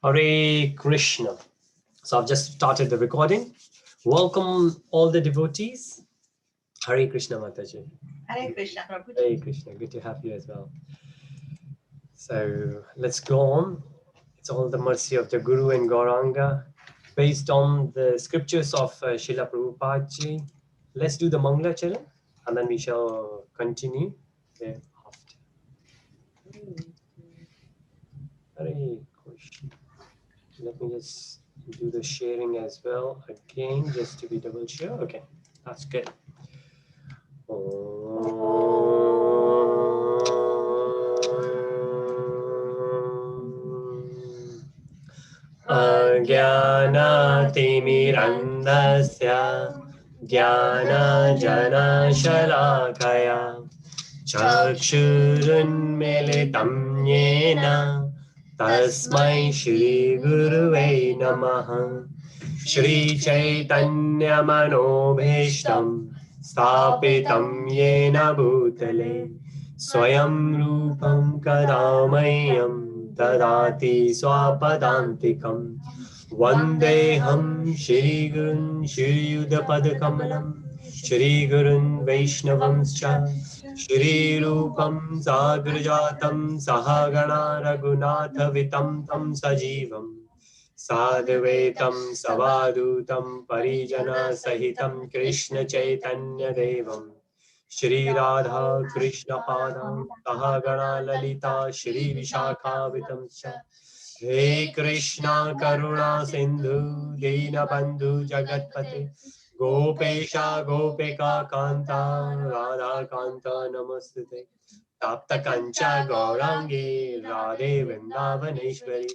Hare Krishna. So I've just started the recording. Welcome all the devotees. Hare Krishna Mataji. Hare Krishna, Prabhuji. Hare Krishna. Good to have you as well. So let's go on. It's all the mercy of the Guru and Gauranga. Based on the scriptures of Srila Prabhupada ji. Let's do the Mangla Charan and then we shall continue thereafter. Hare Krishna. Let me just do the sharing as well again, just to be double sure. Okay, that's good. Ajnanatimirandasya Jnana-Jana-Shalakaya Chakshurunmilitam yena Tasmai Shri Guruve Namaha Shri Chaitanya Manobhishtam Stapitam Yena Bhutale Swayam Rupam Kadamayam Tadati Swapadantikam Vandeham Shri Gurun Shri Yudapadakamalam Shri Gurun Vaishnavamscha Shri Rupam Sagrajatam Sahagana Raghunatha Vitam Tam Sajivam Sadhvetam Savadutam Parijana Sahitam Krishna Chaitanya Devam Shri Radha Krishna Padam Sahagana Lalita Shri Vishakha Vitam Cha He Krishna Karuna Sindhu Dina Bandhu Jagatpate Gopesha Gopika Kanta Radha Kanta Namastute Tapta Kancha Gaurangi Radhe Vrindavaneshwari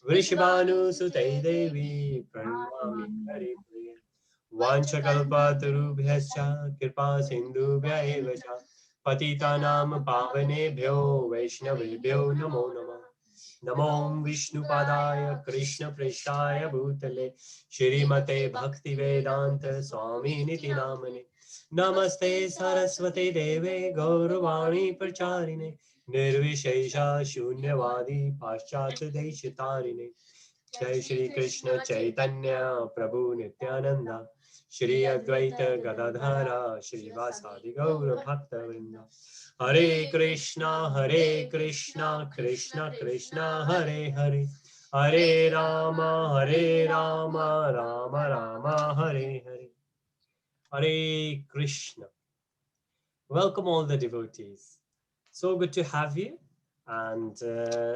Vrishabhanu Sute Devi Pranami Hari Priya Vanchakalpatarubhyascha Kripa Sindhubhya eva cha Patitanam Pavanebhyo Vaishnavebhyo Namo Namah Namo Vishnu Padaya Krishna Prishaya Bhutale Shrimate Bhakti Vedanta Swami Niti Namane Namaste Saraswate Deve Gauravani Pracharine Nirvishesha Shunyavadi Paschat Deshitarine Jai Shri Krishna Chaitanya Prabhu Nityananda Shri Advaita Gadadhara Shri Vasadi Gaura Bhakta Vrinda Hare Krishna Krishna Krishna Hare Hare Hare Rama Rama Rama Hare Hare Hare Krishna. Welcome all the devotees. So good to have you. And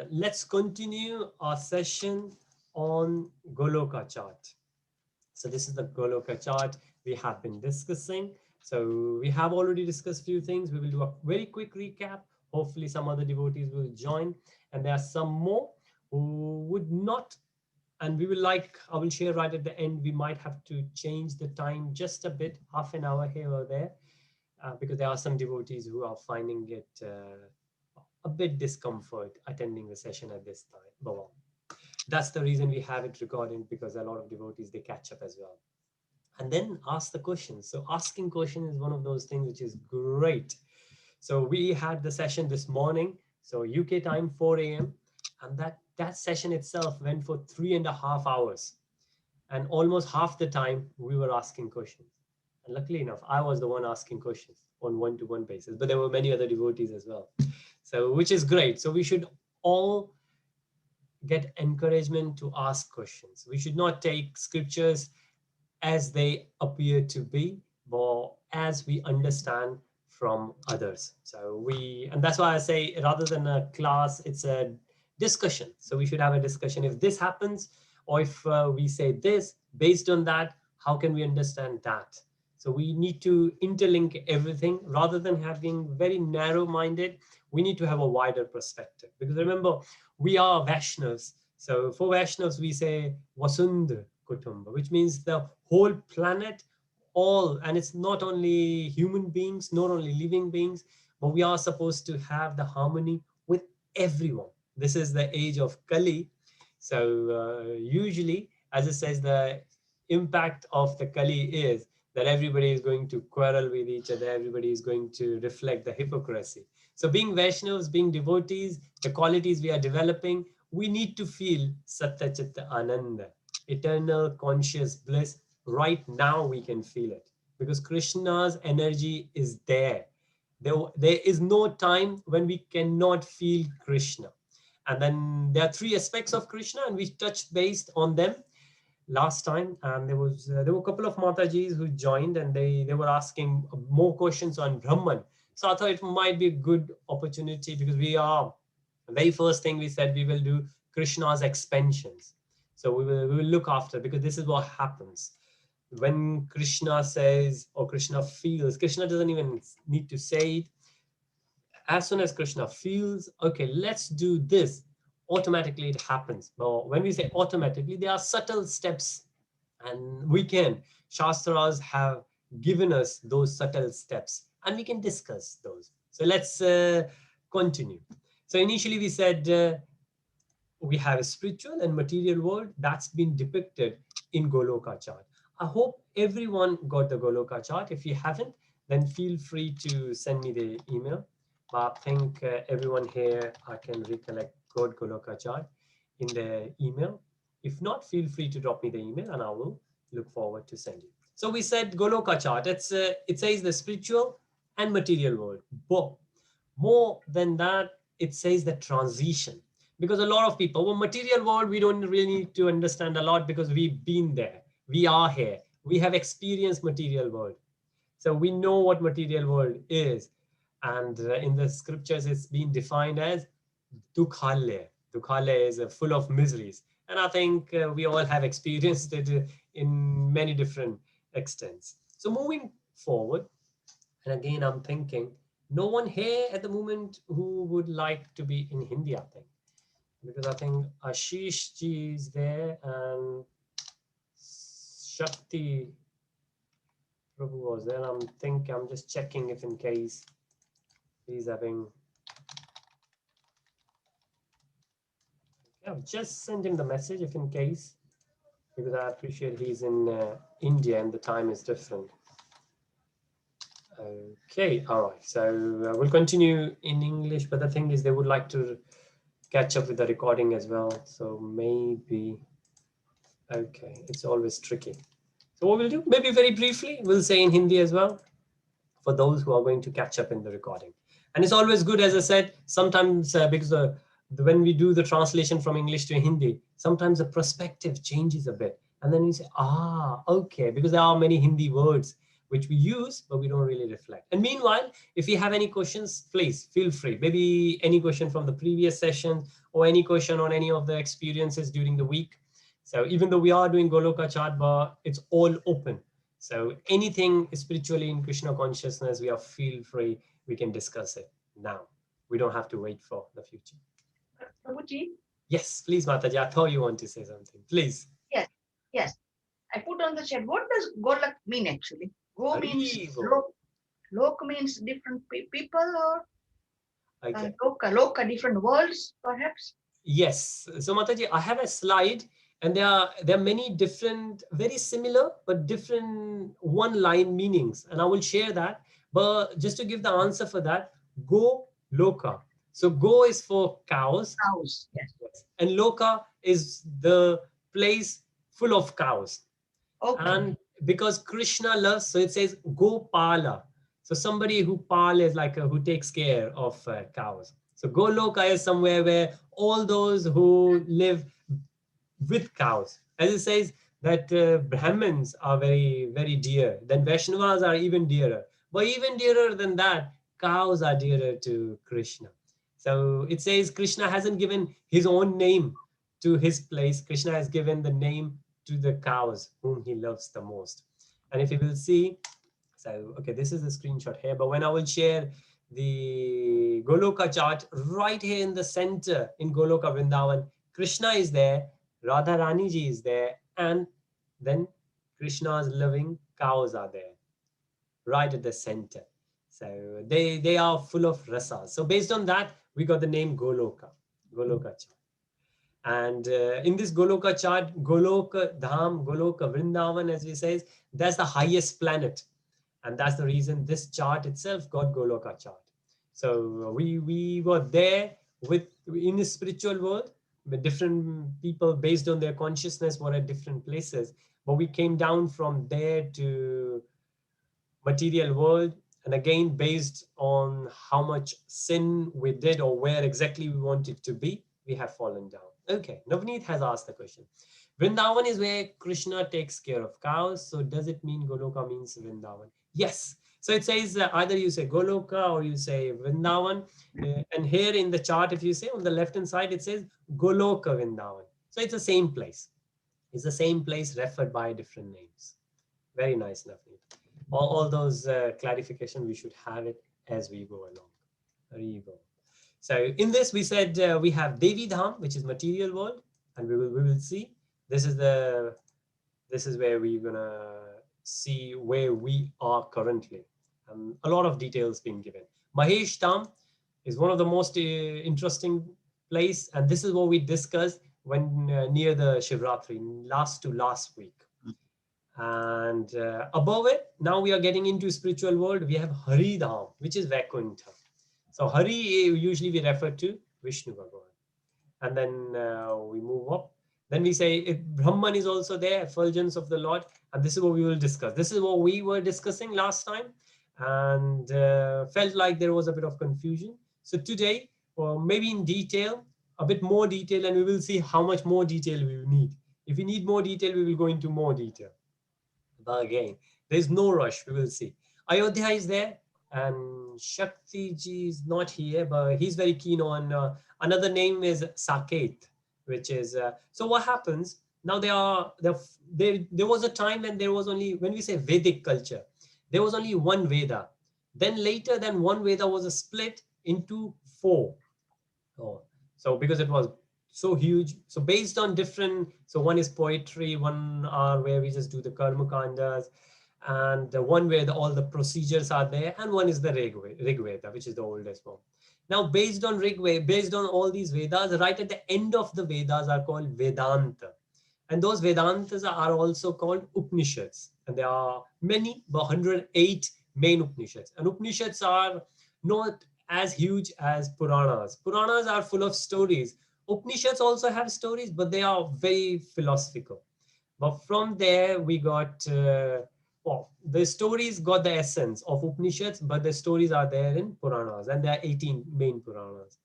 let's continue our session on Goloka Chart. So this is the Goloka Chart we have been discussing. So we have already discussed a few things. We will do a very quick recap. Hopefully some other devotees will join. And there are some more who would not. And we will I will share right at the end, we might have to change the time just a bit, half an hour here or there, because there are some devotees who are finding it a bit discomfort attending the session at this time. But well, that's the reason we have it recorded, because a lot of devotees, they catch up as well. And then ask the questions. So asking questions is one of those things which is great. So we had the session this morning, so UK time 4 a.m. and that session itself went for 3.5 hours, and almost half the time we were asking questions. And luckily enough, I was the one asking questions on one-to-one basis, but there were many other devotees as well. So which is great. So we should all get encouragement to ask questions. We should not take scriptures as they appear to be, but as we understand from others. So and that's why I say, rather than a class, it's a discussion. So we should have a discussion. If this happens, or if we say this, based on that, how can we understand that? So we need to interlink everything rather than having very narrow-minded. We need to have a wider perspective, because remember, we are Vaishnavas. So for Vaishnavas, we say Vasundhara Kutumba, which means the whole planet, all, and it's not only human beings, not only living beings, but we are supposed to have the harmony with everyone. This is the age of Kali. So usually, as it says, the impact of the Kali is that everybody is going to quarrel with each other. Everybody is going to reflect the hypocrisy. So being Vaishnavas, being devotees, the qualities we are developing, we need to feel Satta Chitta Ananda, eternal conscious bliss. Right now we can feel it because Krishna's energy is there. There is no time when we cannot feel Krishna. And then there are three aspects of Krishna, and we touched based on them last time. And there were a couple of Matajis who joined, and they were asking more questions on Brahman. So I thought it might be a good opportunity because the very first thing we said we will do Krishna's expansions. So we will look after, because this is what happens when Krishna says or Krishna feels. Krishna doesn't even need to say it. As soon as Krishna feels, okay, let's do this, automatically it happens. Now, when we say automatically, there are subtle steps, and Shastras have given us those subtle steps, and we can discuss those. So let's continue. So initially we said we have a spiritual and material world that's been depicted in Goloka Chart. I hope everyone got the Goloka Chart. If you haven't, then feel free to send me the email. But I think everyone here, I can recollect, got Goloka Chart in the email. If not, feel free to drop me the email and I will look forward to send you. So we said Goloka Chart. It says the spiritual and material world. But more than that, it says the transition. Because a lot of people, well, material world, we don't really need to understand a lot because we've been there. We are here. We have experienced material world. So we know what material world is. And in the scriptures, it's been defined as dukhalaya. Dukhalaya is full of miseries. And I think we all have experienced it in many different extents. So moving forward, and again, I'm thinking, no one here at the moment who would like to be in Hindi, I think. Because I think Ashish ji is there and Shakti Prabhu was there. I'm just checking if in case he's having. I've just sent him the message if in case, because I appreciate he's in India and the time is different. Okay, all right. So we'll continue in English, but the thing is they would like to catch up with the recording as well. So maybe, okay, it's always tricky. So what we'll do, maybe very briefly, we'll say in Hindi as well, for those who are going to catch up in the recording. And it's always good, as I said, sometimes because when we do the translation from English to Hindi, sometimes the perspective changes a bit. And then you say, okay, because there are many Hindi words which we use, but we don't really reflect. And meanwhile, if you have any questions, please feel free. Maybe any question from the previous session or any question on any of the experiences during the week. So even though we are doing Goloka Chart, but it's all open. So anything spiritually in Krishna consciousness, we are feel free. We can discuss it now. We don't have to wait for the future. Prabhuji? Yes, please, Mataji. I thought you want to say something. Please. Yes. I put on the chat. What does Golak mean actually? Go means lok means different people, or okay. Loka, different worlds, perhaps? Yes. So Mataji, I have a slide, and there are many different, very similar but different one-line meanings, and I will share that. But just to give the answer for that, go loka. So go is for cows. Cows, yes. And loka is the place full of cows. Okay. And because Krishna loves, so it says Gopala. So somebody who pal is like who takes care of cows. So Goloka is somewhere where all those who live with cows. As it says that Brahmins are very, very dear. Then Vaishnavas are even dearer. But even dearer than that, cows are dearer to Krishna. So it says Krishna hasn't given his own name to his place. Krishna has given the name to the cows whom he loves the most. And if you will see, so, okay, this is a screenshot here, but when I will share the Goloka chart right here in the center in Goloka Vrindavan, Krishna is there, Radha Rani ji is there, and then Krishna's loving cows are there, right at the center. So they are full of rasas. So based on that, we got the name Goloka chart. And in this Goloka chart, Goloka Dham, Goloka Vrindavan, as we say, that's the highest planet. And that's the reason this chart itself got Goloka chart. So we were there in the spiritual world, different people based on their consciousness were at different places, but we came down from there to material world, and again based on how much sin we did or where exactly we wanted to be, we have fallen down. Okay, Navneet has asked the question. Vrindavan is where Krishna takes care of cows, so does it mean Goloka means Vrindavan? Yes. So it says either you say Goloka or you say Vrindavan. And here in the chart, if you say on the left hand side, it says Goloka Vrindavan. So it's the same place. It's the same place referred by different names. Very nice, Navneet. All those clarification, we should have it as we go along. There you go. So in this, we said we have Devi Dham, which is material world, and we will see. This is where we're gonna see where we are currently. A lot of details being given. Mahesh Dham is one of the most interesting place, and this is what we discussed when near the Shivratri last week. And above it, now we are getting into spiritual world. We have Hari Dham, which is Vaikuntha. So Hari usually we refer to Vishnu Bhagavan. And then we move up. Then we say Brahman is also there, effulgence of the Lord. And this is what we will discuss. This is what we were discussing last time, and felt like there was a bit of confusion. So today, or maybe in detail, a bit more detail, and we will see how much more detail we will need. If we need more detail, we will go into more detail. But again, there's no rush. We will see. Ayodhya is there, and Shakti ji is not here, but he's very keen on another name is Saket, which is so. What happens now? There was a time when there was only, when we say Vedic culture, there was only one Veda. Then later, then one Veda was split into four. Oh, so because it was so huge, so based on different, so one is poetry, one are where we just do the karma kandas, and one where all the procedures are there, and one is the Rig Veda, which is the oldest form. Now based on Rig Veda, based on all these Vedas, right at the end of the Vedas are called Vedanta, and those Vedantas are also called Upanishads, and there are many, about 108 main Upanishads, and Upanishads are not as huge as Puranas. Puranas are full of stories. Upanishads also have stories, but they are very philosophical. But from there, we got, well, the stories got the essence of Upanishads, but the stories are there in Puranas, and there are 18 main Puranas.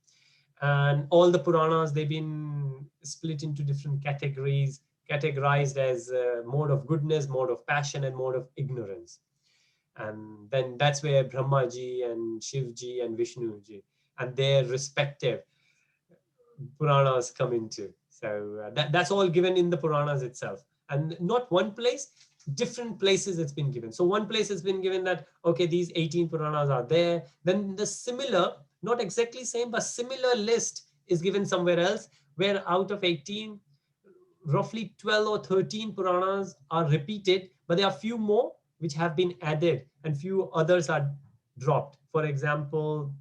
And all the Puranas, they've been split into different categories, categorized as mode of goodness, mode of passion, and mode of ignorance. And then that's where Brahma ji and Shiv ji and Vishnu ji and their respective Puranas come into. So that's all given in the Puranas itself. And not one place, different places it's been given. So one place has been given that, okay, these 18 Puranas are there. Then the similar, not exactly same, but similar list is given somewhere else, where out of 18, roughly 12 or 13 Puranas are repeated, but there are few more which have been added and few others are dropped. For example,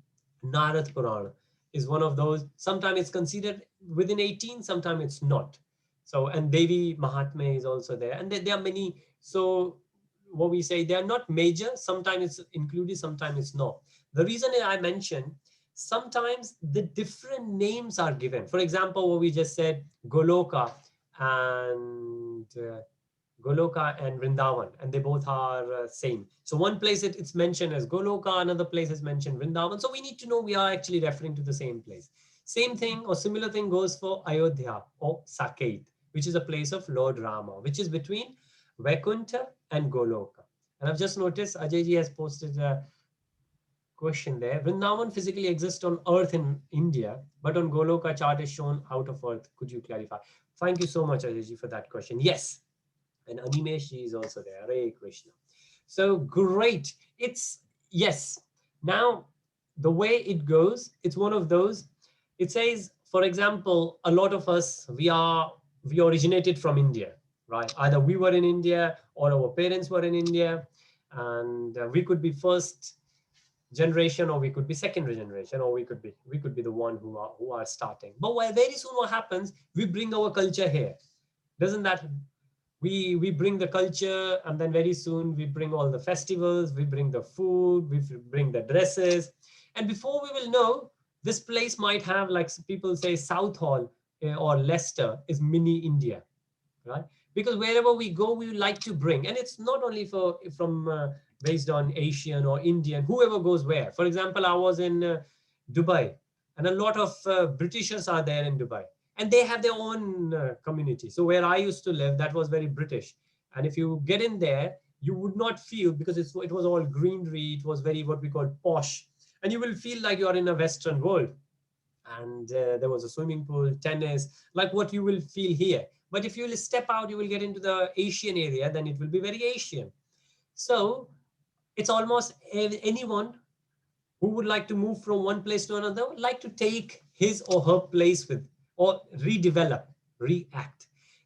Narad Purana is one of those. Sometimes it's considered within 18, sometimes it's not. So, and Devi Mahatmya is also there. And there are many. So what we say, they are not major. Sometimes it's included, sometimes it's not. The reason I mentioned, sometimes the different names are given. For example, what we just said, Goloka and Goloka and Vrindavan, and they both are same. So one place it's mentioned as Goloka, another place is mentioned Vrindavan. So we need to know we are actually referring to the same place. Same thing or similar thing goes for Ayodhya or Saket, which is a place of Lord Rama, which is between Vaikuntha and Goloka. And I've just noticed Ajay ji has posted a question there. Vrindavan physically exists on earth in India, but on Goloka chart is shown out of earth. Could you clarify? Thank you so much, Ajay ji, for that question. Yes. And Animesh ji is also there. Hare Krishna. So great. It's, yes. Now, the way it goes, it's one of those. It says, for example, a lot of us, we originated from India, right? Either we were in India or our parents were in India, and we could be first generation, or we could be second generation, or we could be the one who are starting. But very soon what happens, we bring our culture here. Doesn't that, we bring the culture, and then very soon we bring all the festivals, we bring the food, we bring the dresses, and before we will know, this place might have, like people say, South Hall or Leicester is mini India, right? Because wherever we go, we like to bring, and it's not only based on Asian or Indian, whoever goes where. For example, I was in Dubai, and a lot of Britishers are there in Dubai, and they have their own community. So where I used to live, that was very British. And if you get in there, you would not feel, because it was all greenery, it was very what we call posh, and you will feel like you are in a Western world. And there was a swimming pool, tennis, like what you will feel here. But if you will step out, you will get into the Asian area, then it will be very Asian. So it's almost anyone who would like to move from one place to another would like to take his or her place with, or redevelop, react.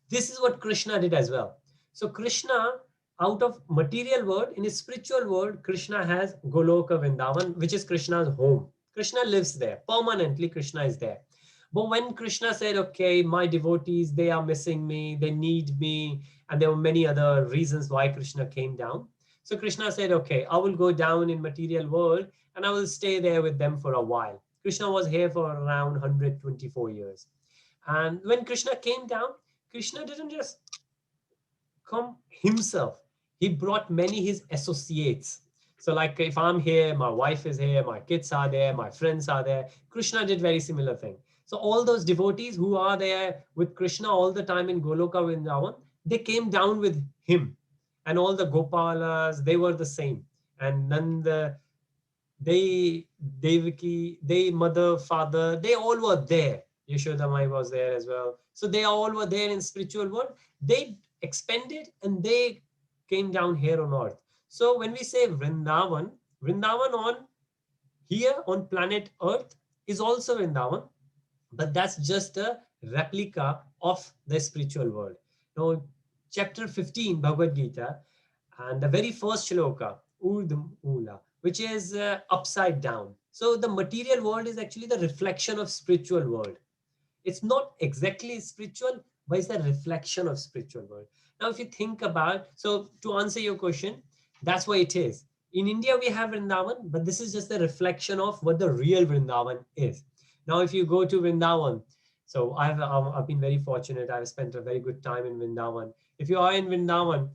This is what Krishna did as well. So Krishna, out of material world, in his spiritual world, Krishna has Goloka Vrindavan, which is Krishna's home. Krishna lives there permanently. Krishna is there. But when Krishna said, okay, my devotees, they are missing me, they need me, and there were many other reasons why Krishna came down. So Krishna said, okay, I will go down in material world and I will stay there with them for a while. Krishna was here for around 124 years. And when Krishna came down, Krishna didn't just come himself. He brought many his associates. So like if I'm here, my wife is here, my kids are there, my friends are there. Krishna did very similar thing. So all those devotees who are there with Krishna all the time in Goloka Vrindavan, they came down with him. And all the Gopalas, they were the same. And Nanda, they, Devaki, they, mother, father, they all were there. Yashoda Mai was there as well. So they all were there in spiritual world. They expanded and they came down here on earth. So when we say Vrindavan, Vrindavan on here on planet Earth is also Vrindavan, but that's just a replica of the spiritual world. Now, chapter 15, Bhagavad Gita, and the very first shloka, Urdhva Mula, which is upside down. So the material world is actually the reflection of spiritual world. It's not exactly spiritual, but it's a reflection of spiritual world. Now, if you think about, so to answer your question, that's why it is. In India, we have Vrindavan, but this is just a reflection of what the real Vrindavan is. Now, if you go to Vrindavan, so I've been very fortunate. I've spent a very good time in Vrindavan. If you are in Vrindavan,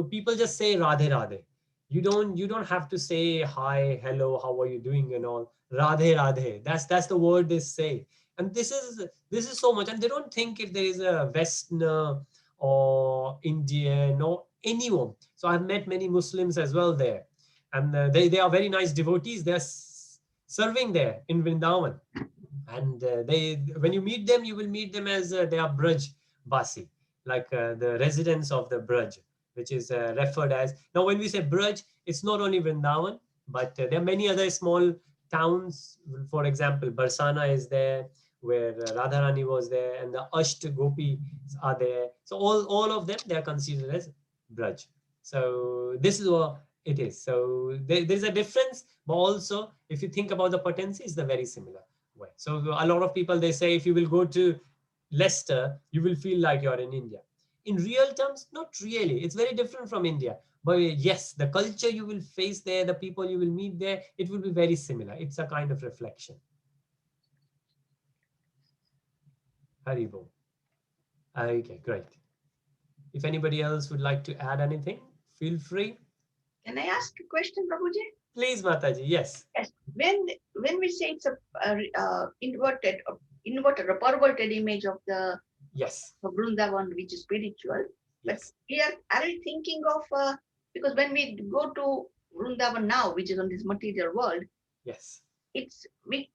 people just say Radhe Radhe. You don't have to say hi, hello, how are you doing and all. Radhe Radhe. That's the word they say. And this is so much. And they don't think if there is a Westerner or Indian or anyone. So I've met many Muslims as well there, and they are very nice devotees. They're serving there in Vrindavan. And when you meet them, you will meet them as they are Braj Basi, like the residents of the Braj, which is referred as. Now, when we say Braj, it's not only Vrindavan, but there are many other small towns. For example, Barsana is there, where Radharani was there, and the Asht Gopis are there. So all of them, they are considered as Braj. So this is what it is. So there's a difference, but also if you think about the potency, it's the very similar way. So a lot of people, they say if you will go to Leicester, you will feel like you're in India. In real terms, not really. It's very different from India. But yes, the culture you will face there, the people you will meet there, it will be very similar. It's a kind of reflection. Haribo. Okay, great. If anybody else would like to add anything, feel free. Can I ask a question, Prabhuji? Please, Mataji. Yes. Yes. When we say it's a inverted or perverted image of the Yes. Vrindavan, which is spiritual, but Yes. here are you thinking of because when we go to Vrindavan now, which is on this material world, Yes. it's we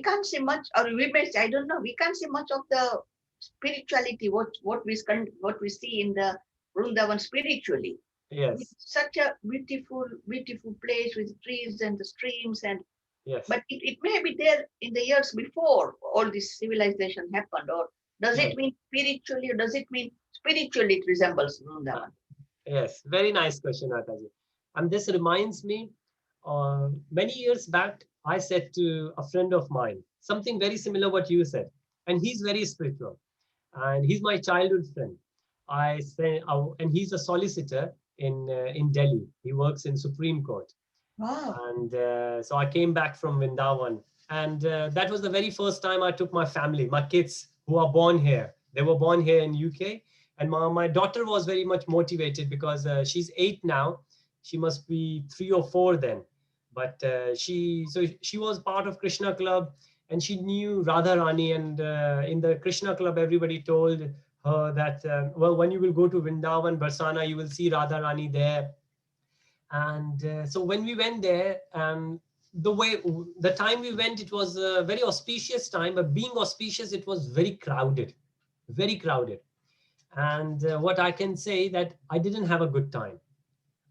can't see much, or we may say, I don't know, we can't see much of the spirituality what we see in the Vrindavan spiritually. Yes. It's such a beautiful place with trees and the streams, and Yes. but it may be there in the years before all this civilization happened, or does it mean spiritually, or does it mean spiritually it resembles Vrindavan? Yes, very nice question, Mataji. And this reminds me, many years back, I said to a friend of mine something very similar what you said, and he's very spiritual, and he's my childhood friend. I say, and he's a solicitor in Delhi. He works in Supreme Court. Wow. And so I came back from Vrindavan, and that was the very first time I took my family, my kids, who are born here. They were born here in UK. And my daughter was very much motivated because she's 8 now. She must be 3 or 4 then. But she was part of Krishna Club, and she knew Radharani. And in the Krishna Club, everybody told her that, well, when you will go to Vrindavan, Barsana, you will see Radharani there. And so when we went there, the time we went, it was a very auspicious time, but being auspicious, it was very crowded, very crowded. And what I can say that I didn't have a good time.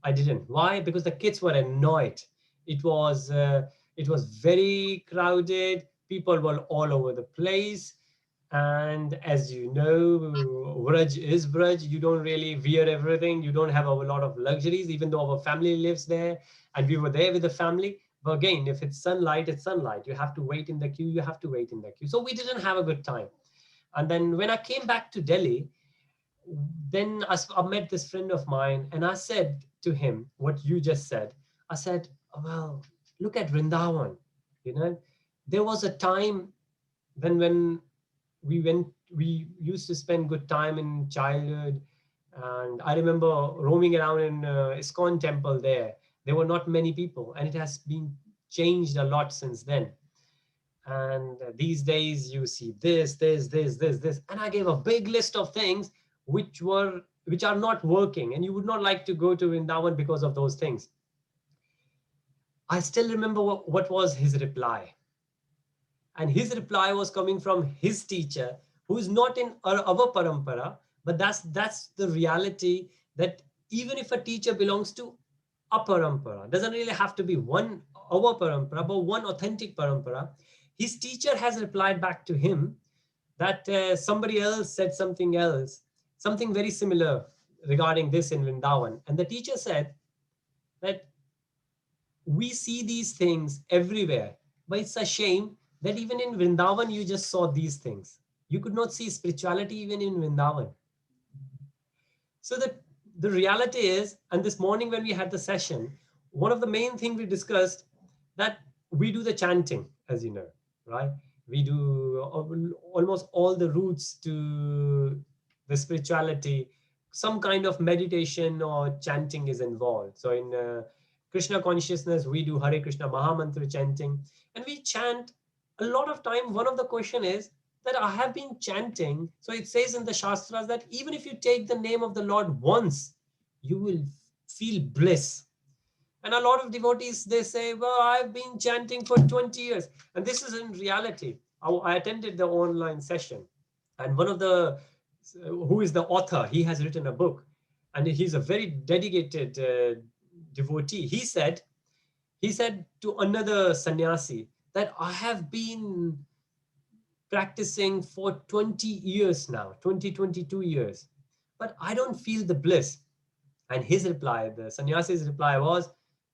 I didn't. Why? Because the kids were annoyed. It was very crowded. People were all over the place. And as you know, Braj is Braj. You don't really wear everything. You don't have a lot of luxuries, even though our family lives there. And we were there with the family. But again, if it's sunlight, it's sunlight. You have to wait in the queue. You have to wait in the queue. So we didn't have a good time. And then when I came back to Delhi, then I met this friend of mine, and I said to him what you just said. I said, well, look at Vrindavan. You know, there was a time when we used to spend good time in childhood. And I remember roaming around in ISKCON temple there. There were not many people, and it has been changed a lot since then. And these days you see this. And I gave a big list of things which are not working, and you would not like to go to Vrindavan because of those things. I still remember what was his reply. And his reply was coming from his teacher, who is not in our parampara, but that's the reality, that even if a teacher belongs to a parampara, doesn't really have to be one our parampara, but one authentic parampara, his teacher has replied back to him that somebody else said something else, something very similar regarding this in Vrindavan. And the teacher said that we see these things everywhere, but it's a shame that even in Vrindavan, you just saw these things. You could not see spirituality even in Vrindavan. So the reality is, and this morning when we had the session, one of the main things we discussed, that we do the chanting, as you know, right? We do almost all the routes to the spirituality. Some kind of meditation or chanting is involved. So in Krishna consciousness, we do Hare Krishna Mahamantra chanting, and we chant a lot of time. One of the question is that I have been chanting. So it says in the Shastras that even if you take the name of the Lord once, you will feel bliss. And a lot of devotees, they say, well, I've been chanting for 20 years. And this is in reality. I attended the online session, and one of the, who is the author, he has written a book, and he's a very dedicated devotee. He said to another sannyasi that I have been practicing for 20 years now, 22 years, but I don't feel the bliss. And his reply, the sannyasi's reply was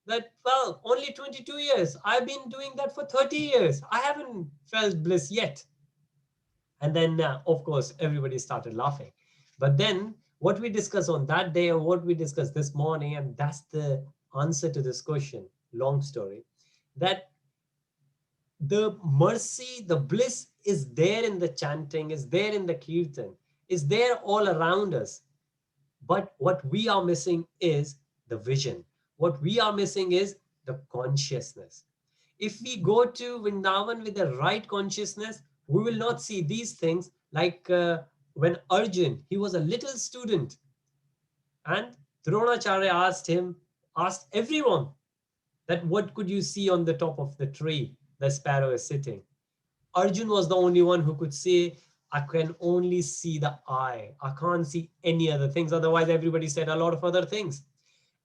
that, well, only 22 years. I've been doing that for 30 years. I haven't felt bliss yet. And then, of course, everybody started laughing. But then what we discussed on that day, or what we discussed this morning, and that's the answer to this question, long story, that the mercy, the bliss is there in the chanting, is there in the kirtan, is there all around us. But what we are missing is the vision. What we are missing is the consciousness. If we go to Vrindavan with the right consciousness, we will not see these things, like when Arjun, he was a little student, and Dronacharya asked everyone that what could you see on the top of the tree the sparrow is sitting. Arjun was the only one who could say, I can only see the eye. I can't see any other things. Otherwise, everybody said a lot of other things.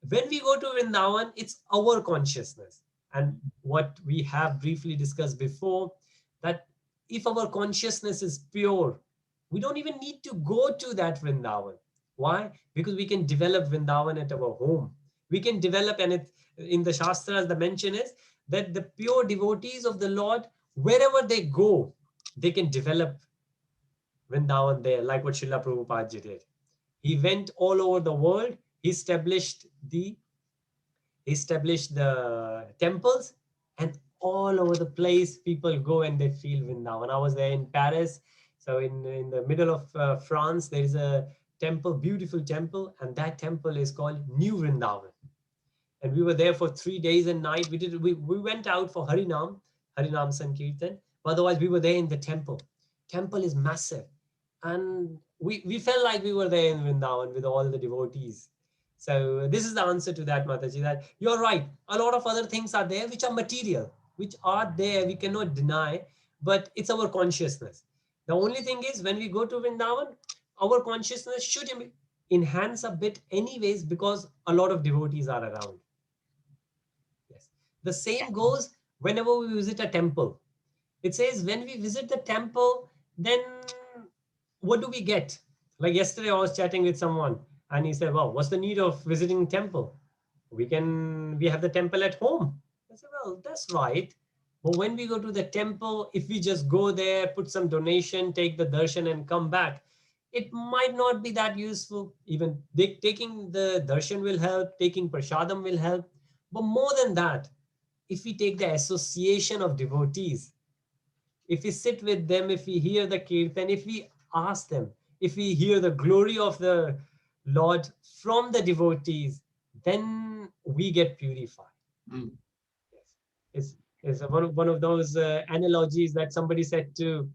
When we go to Vrindavan, it's our consciousness. And what we have briefly discussed before, that if our consciousness is pure, we don't even need to go to that Vrindavan. Why? Because we can develop Vrindavan at our home. We can develop, and it, in the Shastras, the mention is that the pure devotees of the Lord, wherever they go, they can develop Vrindavan there, like what Srila Prabhupada did. He went all over the world. He established the temples, and all over the place people go and they feel Vrindavan. I was there in Paris So in the middle of France, there is a temple, beautiful temple, and that temple is called New Vrindavan. And we were there for 3 days and night. We went out for Harinam Sankirtan. Otherwise, we were there in the temple. Temple is massive. And we felt like we were there in Vrindavan with all the devotees. So this is the answer to that, Mataji, that you're right. A lot of other things are there which are material, which are there, we cannot deny, but it's our consciousness. The only thing is when we go to Vrindavan, our consciousness should enhance a bit anyways, because a lot of devotees are around. Yes. The same goes whenever we visit a temple. It says when we visit the temple, then what do we get? Like yesterday, I was chatting with someone and he said, "Well, what's the need of visiting temple? We have the temple at home." I said, "Well, that's right. But when we go to the temple, if we just go there, put some donation, take the darshan and come back, it might not be that useful. Even taking the darshan will help, taking prasadam will help. But more than that, if we take the association of devotees, if we sit with them, if we hear the kirtan, if we ask them, if we hear the glory of the Lord from the devotees, then we get purified." Mm. Yes. It's one of those analogies that somebody said to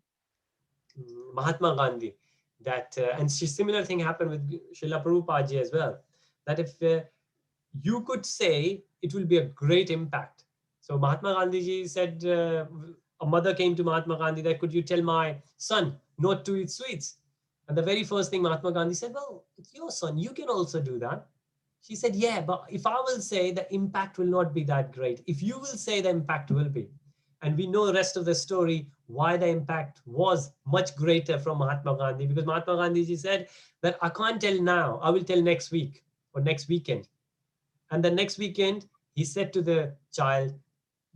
Mahatma Gandhi, that, and similar thing happened with Srila Prabhupada as well, that if you could say, it will be a great impact. So Mahatma Gandhi ji said, a mother came to Mahatma Gandhi that, "Could you tell my son not to eat sweets?" And the very first thing Mahatma Gandhi said, "Well, it's your son, you can also do that." She said, "Yeah, but if I will say, the impact will not be that great. If you will say, the impact will be." And we know the rest of the story, why the impact was much greater from Mahatma Gandhi, because Mahatma Gandhi ji said that, "I can't tell now, I will tell next week or next weekend." And the next weekend, he said to the child,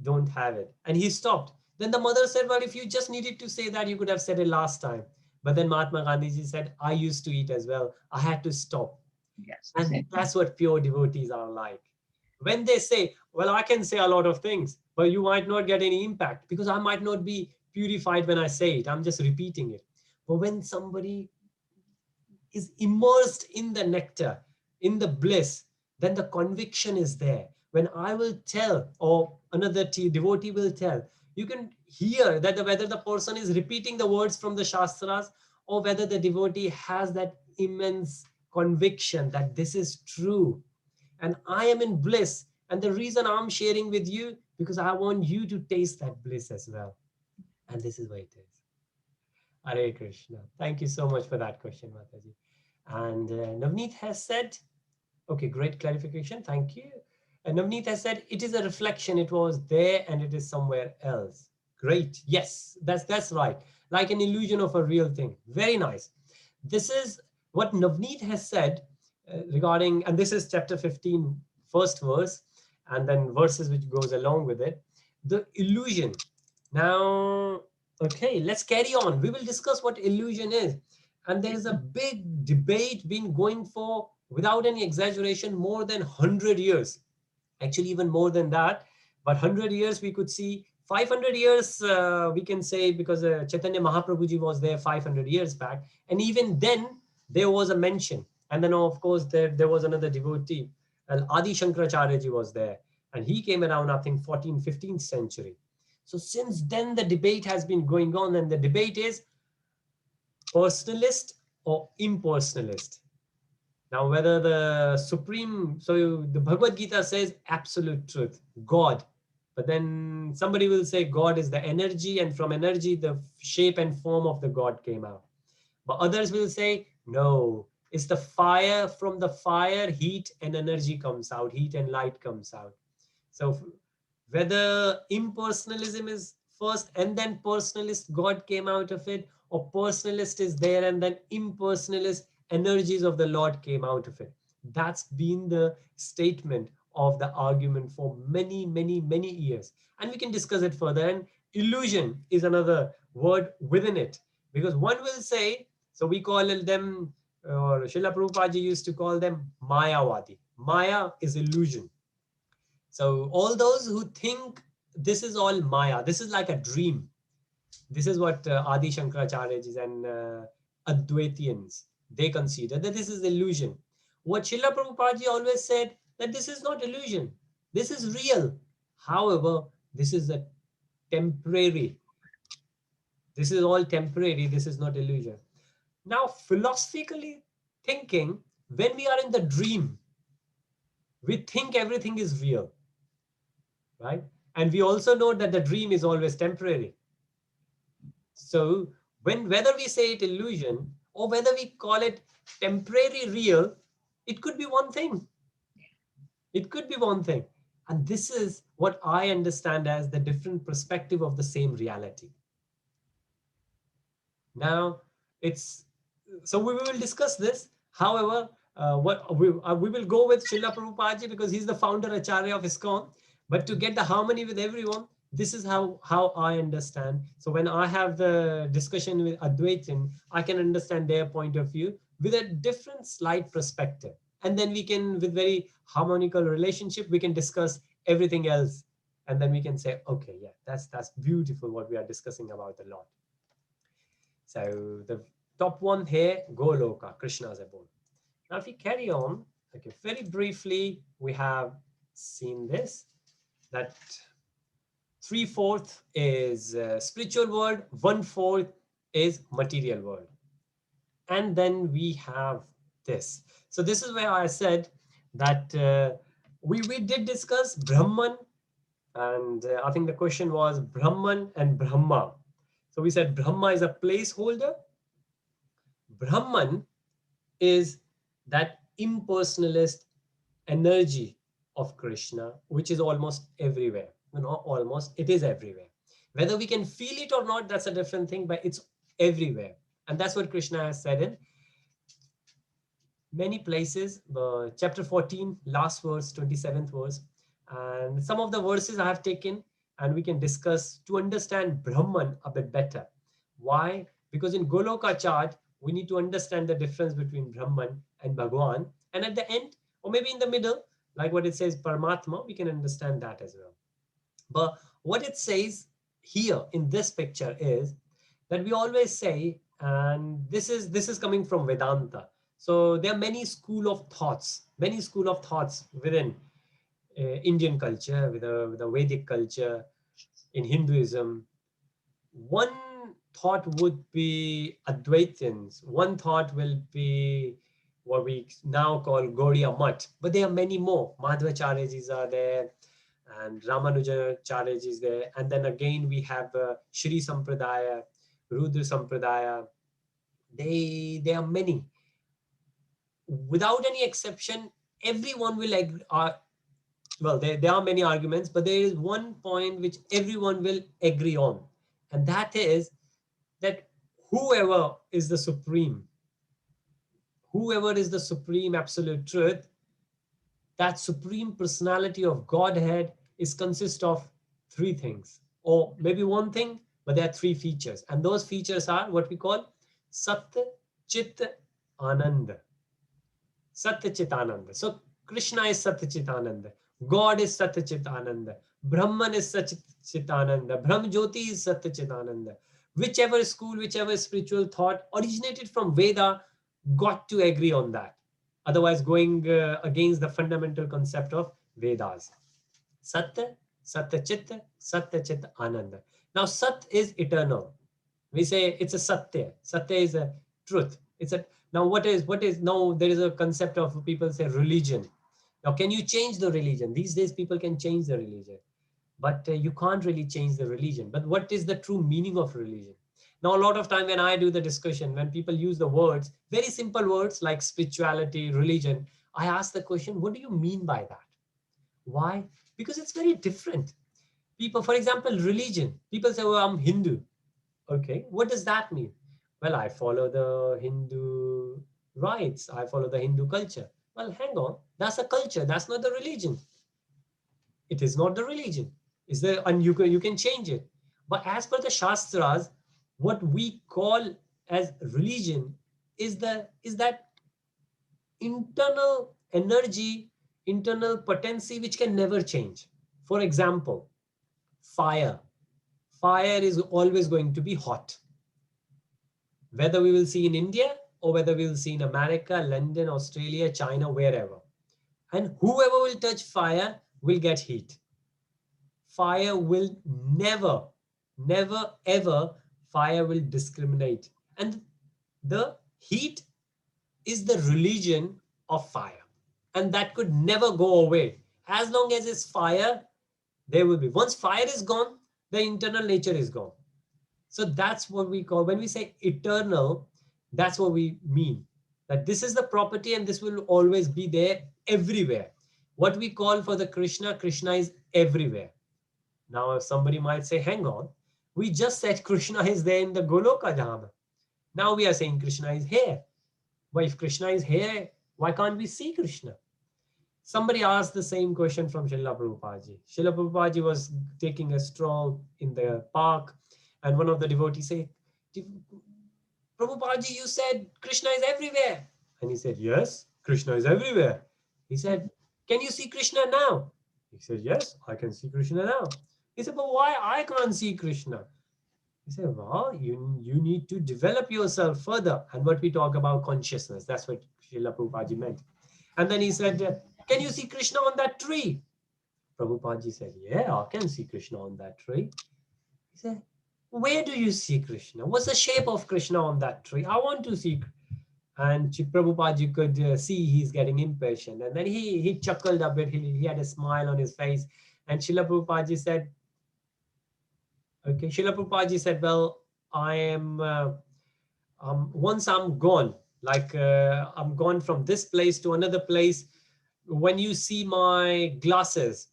"Don't have it." And he stopped. Then the mother said, "Well, if you just needed to say that, you could have said it last time." But then Mahatma Gandhi ji said, "I used to eat as well. I had to stop." Yes, And exactly. that's what pure devotees are like. When they say, "Well, I can say a lot of things, but you might not get any impact because I might not be purified when I say it. I'm just repeating it." But when somebody is immersed in the nectar, in the bliss, then the conviction is there. When I will tell, or another devotee will tell, you can hear that whether the person is repeating the words from the Shastras, or whether the devotee has that immense conviction that this is true. And I am in bliss. And the reason I'm sharing with you, because I want you to taste that bliss as well. And this is what it is. Hare Krishna. Thank you so much for that question, Mataji. And Navneet has said, okay, great clarification. Thank you. And Navneet has said, it is a reflection. It was there and it is somewhere else. Great. Yes, that's right. Like an illusion of a real thing. Very nice. This is what Navneet has said regarding, and this is chapter 15, first verse, and then verses which goes along with it. The illusion. Now, okay, let's carry on. We will discuss what illusion is. And there is a big debate been going for, without any exaggeration, more than 100 years. Actually, even more than that. But 100 years, we could see 500 years, we can say, because Chaitanya Mahaprabhuji was there 500 years back. And even then, there was a mention. And then, of course, there was another devotee. And Adi Shankaracharya ji was there. And he came around, I think, 14th, 15th century. So since then, the debate has been going on, and the debate is personalist or impersonalist. Now, whether the supreme, so the Bhagavad Gita says absolute truth, God. But then somebody will say God is the energy, and from energy, the shape and form of the God came out. But others will say, no, it's the fire. From the fire, heat and energy comes out, heat and light comes out. So whether impersonalism is first and then personalist, God came out of it, or personalist is there and then impersonalist, energies of the Lord came out of it. That's been the statement of the argument for many, many, many years. And we can discuss it further. And illusion is another word within it, because one will say, so we call them, or Srila Prabhupada used to call them Mayavadi. Maya is illusion. So all those who think this is all Maya, this is like a dream. This is what Adi Shankaracharya and Advaitians, they consider that this is illusion. What Srila Prabhupada always said, that this is not illusion, this is real. However, this is a temporary. This is all temporary, this is not illusion. Now, philosophically thinking, when we are in the dream, we think everything is real, right? And we also know that the dream is always temporary. So whether we say it illusion or whether we call it temporary real, it could be one thing. It could be one thing. And this is what I understand as the different perspective of the same reality. Now, so we will discuss this. However, we will go with Srila Prabhupada because he's the founder Acharya of ISKCON. But to get the harmony with everyone, this is how I understand. So when I have the discussion with Advaitin, I can understand their point of view with a different slight perspective. And then we can, with very harmonical relationship, we can discuss everything else. And then we can say, okay, yeah, that's beautiful what we are discussing about a lot. So the top one here, Goloka, Krishna's abode. Now if we carry on, okay, very briefly, we have seen this, that 3/4 is spiritual world, 1/4 is material world. And then we have this. So this is where I said that we did discuss Brahman, and I think the question was Brahman and Brahma. So we said Brahma is a placeholder. Brahman is that impersonalist energy of Krishna, which is almost everywhere. Not almost, it is everywhere. Whether we can feel it or not, that's a different thing, but it's everywhere. And that's what Krishna has said in many places. Chapter 14, last verse, 27th verse. And some of the verses I have taken and we can discuss to understand Brahman a bit better. Why? Because in Goloka Chart, we need to understand the difference between Brahman and Bhagwan. And at the end, or maybe in the middle, like what it says, Paramatma, we can understand that as well. But what it says here in this picture is that we always say, and this is coming from Vedanta. So there are many school of thoughts within Indian culture, with the Vedic culture, in Hinduism. One thought would be Advaitins. One thought will be what we now call Gaudiya Mutt. But there are many more. Madhvacharyaji are there, and Ramanujacharyaji is there. And then again we have Shri Sampradaya, Rudra Sampradaya. There are many. Without any exception, everyone will well, there are many arguments, but there is one point which everyone will agree on, and that is that whoever is the supreme absolute truth, that supreme personality of Godhead is consist of three things, or maybe one thing, but there are three features, and those features are what we call Sat, Chit, Ananda. Sat, Chit, Ananda. So Krishna is Sat, Chit, Ananda. God is Sat, Chit, Ananda. Brahman is Sat, Chit, Ananda. Brahm Jyoti is Sat, Chit, Ananda. Whichever school, whichever spiritual thought originated from Veda got to agree on that. Otherwise, going against the fundamental concept of Vedas. Sat, Chit, Ananda. Now, Sat is eternal. We say it's a Satya. Satya is a truth. It's a now what is now there is a concept of people say religion. Now, can you change the religion? These days, people can change the religion, but you can't really change the religion. But what is the true meaning of religion? Now, a lot of time when I do the discussion, when people use the words, very simple words like spirituality, religion, I ask the question, what do you mean by that? Why? Because it's very different. People, for example, religion, people say, oh, I'm Hindu. Okay, what does that mean? Well, I follow the Hindu rites. I follow the Hindu culture. Well, hang on. That's a culture. That's not the religion. It is not the religion. Is there? And you can change it. But as per the Shastras, what we call as religion is that internal energy, internal potency which can never change. For example, fire. fire is always going to be hot. Whether we will see in India or whether we will see in America, London, Australia, China, wherever. And whoever will touch fire will get heat. Fire will never, never, ever, fire will discriminate. And the heat is the religion of fire. And that could never go away. As long as it's fire, there will be. Once fire is gone, the internal nature is gone. So that's what we call, when we say eternal, that's what we mean. That this is the property and this will always be there everywhere. What we call for the Krishna, Krishna is everywhere. Now, if somebody might say, hang on, we just said Krishna is there in the Goloka Chart. Now we are saying Krishna is here. Well, if Krishna is here, why can't we see Krishna? Somebody asked the same question from Srila Prabhupada. Srila Prabhupada was taking a stroll in the park, and one of the devotees said, Prabhupada, you said Krishna is everywhere. And he said, yes, Krishna is everywhere. He said, can you see Krishna now? He said, yes, I can see Krishna now. He said, but why I can't see Krishna? He said, well, you need to develop yourself further. And what we talk about consciousness, that's what Srila Prabhupada meant. And then he said, can you see Krishna on that tree? Prabhupada said, yeah, I can see Krishna on that tree. He said, where do you see Krishna? What's the shape of Krishna on that tree? I want to see. And Prabhupada could see he's getting impatient. And then he chuckled a bit. He had a smile on his face. And Srila Prabhupada said, okay, Srila Prabhupada said, well, I am, once I'm gone, like I'm gone from this place to another place, when you see my glasses,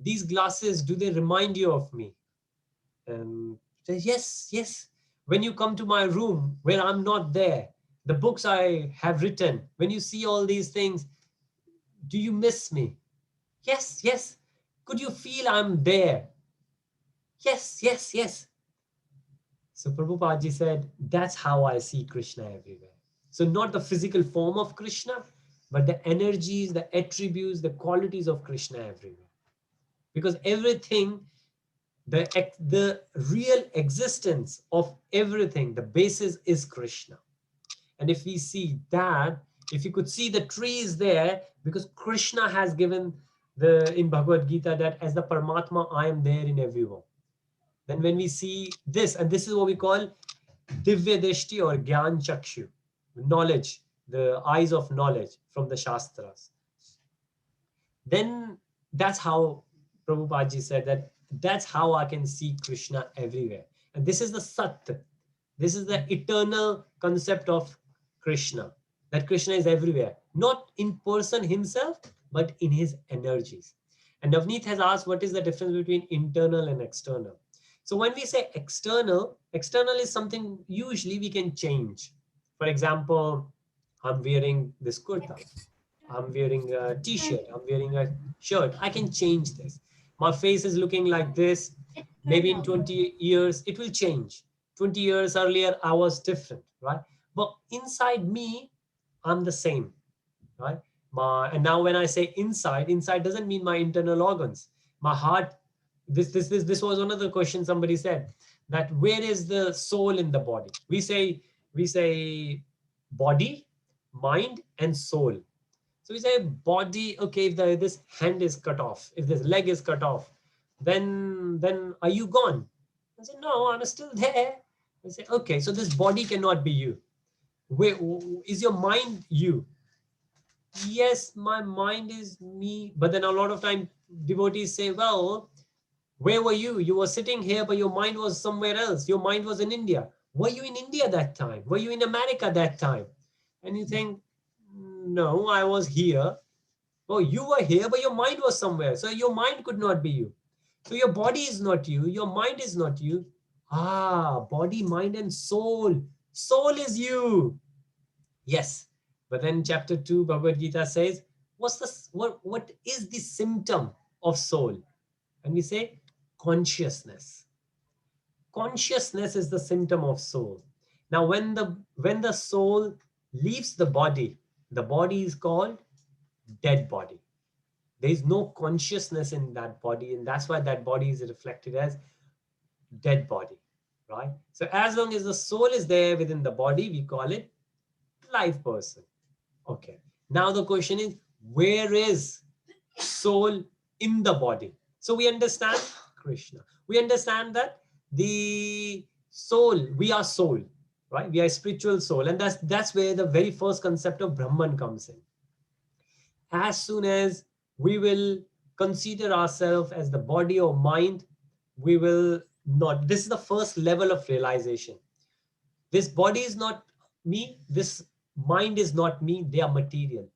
these glasses, do they remind you of me? And says, yes, yes. When you come to my room where I'm not there, the books I have written, when you see all these things, do you miss me? Yes, yes. Could you feel I'm there? Yes, yes, yes. So Prabhupada said, that's how I see Krishna everywhere. So not the physical form of Krishna, but the energies, the attributes, the qualities of Krishna everywhere. Because everything, the real existence of everything, the basis is Krishna. And if we see that, if you could see the tree is there, because Krishna has given in Bhagavad Gita that as the Paramatma, I am there in everyone. Then when we see this, and this is what we call Divya Drishti or Gyan Chakshu, knowledge, the eyes of knowledge from the Shastras. Then that's how Prabhupada said that that's how I can see Krishna everywhere. And this is the Sat. This is the eternal concept of Krishna, that Krishna is everywhere, not in person himself, but in his energies. And Navneet has asked, what is the difference between internal and external? So when we say external, external is something usually we can change. For example, I'm wearing this kurta. I'm wearing a t-shirt. I'm wearing a shirt. I can change this. My face is looking like this. Maybe in 20 years, it will change. 20 years earlier, I was different, right? But inside me, I'm the same, right? And now when I say inside, inside doesn't mean my internal organs. My heart, this was another question somebody said, that where is the soul in the body? We say body, mind, and soul. So we say body, okay, if this hand is cut off, if this leg is cut off, then are you gone? I say, no, I'm still there. I say, okay, so this body cannot be you. Where is your mind you? Yes, my mind is me. But then a lot of time devotees say, well, where were you? You were sitting here, but your mind was somewhere else. Your mind was in India. Were you in India that time? Were you in America that time? And you think, no, I was here. Oh, you were here, but your mind was somewhere. So your mind could not be you. So your body is not you. Your mind is not you. Body, mind, and soul. Soul is you. Yes. But then chapter 2, Bhagavad Gita says, what is the symptom of soul? And we say consciousness. Consciousness is the symptom of soul. Now, when the soul leaves the body is called dead body. There is no consciousness in that body, and that's why that body is reflected as dead body, right? So as long as the soul is there within the body, we call it live person. Okay. Now the question is, where is soul in the body? So we understand Krishna. We understand that the soul, we are soul, right? We are spiritual soul, and that's where the very first concept of Brahman comes in. As soon as we will consider ourselves as the body or mind, we will not. This is the first level of realization. This body is not me. This mind is not me. They are material.